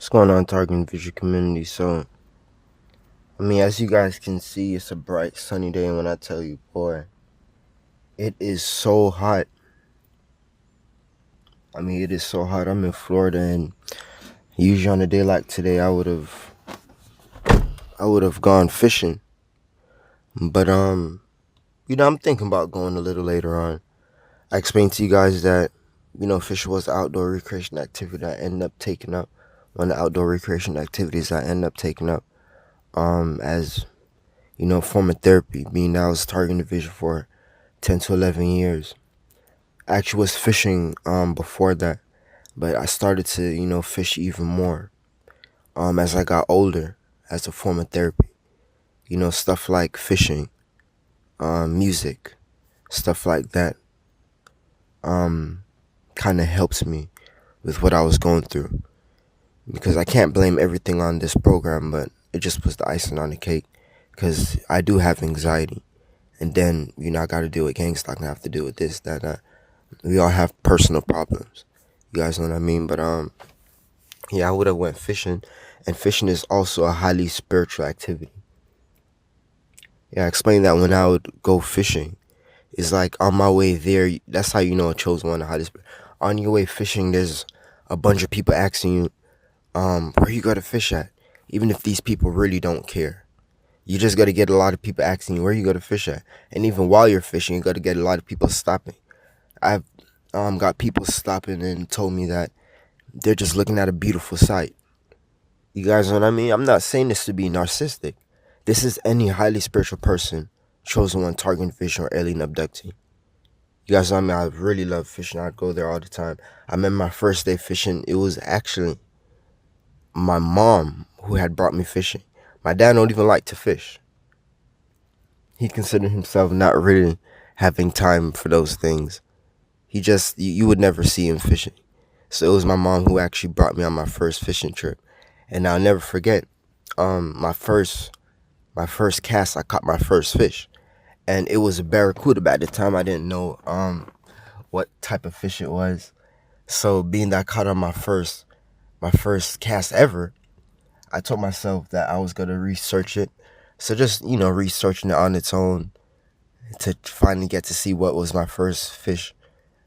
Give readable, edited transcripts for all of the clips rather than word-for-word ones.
What's going on, Target Vision community? So, as you guys can see, it's a bright, sunny day, and when I tell you, boy, it is so hot. It is so hot. I'm in Florida, and usually on a day like today, I would have gone fishing, but I'm thinking about going a little later on. I explained to you guys that fishing was an outdoor recreation activity that I ended up taking up. One of the outdoor recreation activities I ended up taking up, as form of therapy, being that I was targeting the vision for 10 to 11 years. I actually was fishing before that, but I started to, fish even more as I got older as a form of therapy. Stuff like fishing, music, stuff like that kind of helps me with what I was going through. Because I can't blame everything on this program, but it just was the icing on the cake. Because I do have anxiety. And then, I got to deal with gang stalking. I have to deal with this, that. We all have personal problems. You guys know what I mean? But yeah, I would have went fishing, and fishing is also a highly spiritual activity. Yeah, I explained that when I would go fishing, it's like on my way there. That's how you know a chosen one. Highly on your way fishing, there's a bunch of people asking you, where you got to fish at, even if these people really don't care. You just got to get a lot of people asking you where you go to fish at, and even while you're fishing, you got to get a lot of people stopping. I've got people stopping and told me that they're just looking at a beautiful sight. You guys know what I mean? I'm not saying this to be narcissistic. This is any highly spiritual person, chosen one, targeting fishing or alien abductee. You guys know what I mean? I really love fishing. I'd go there all the time. I remember my first day fishing. It was actually my mom who had brought me fishing. My dad don't even like to fish. He considered himself not really having time for those things. He just, you would never see him fishing. So it was my mom who actually brought me on my first fishing trip. And I'll never forget, my first cast, I caught my first fish. And it was a barracuda, but at the time I didn't know what type of fish it was. So being that I caught on my first cast ever, I told myself that I was gonna research it. So just, researching it on its own to finally get to see what was my first fish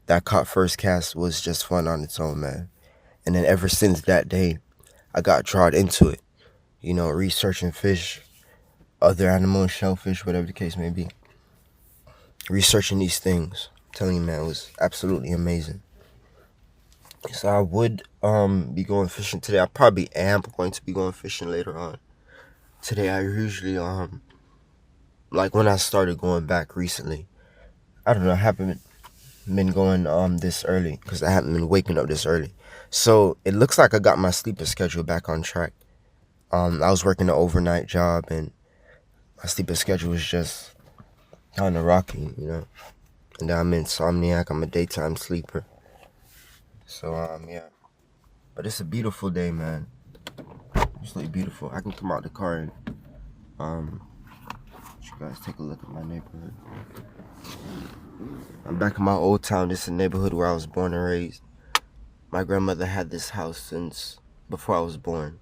that caught first cast was just fun on its own, man. And then ever since that day, I got drawn into it. Researching fish, other animals, shellfish, whatever the case may be. Researching these things, I'm telling you, man, it was absolutely amazing. So I would be going fishing today. I probably am going to be going fishing later on. Today I usually like when I started going back recently. I don't know, I haven't been going this early because I haven't been waking up this early. So it looks like I got my sleeping schedule back on track. I was working an overnight job and my sleeping schedule was just kind of rocky, And I'm insomniac. I'm a daytime sleeper. So yeah. But it's a beautiful day, man. It's really beautiful. I can come out the car and let you guys take a look at my neighborhood. I'm back in my old town. This is a neighborhood where I was born and raised. My grandmother had this house since before I was born.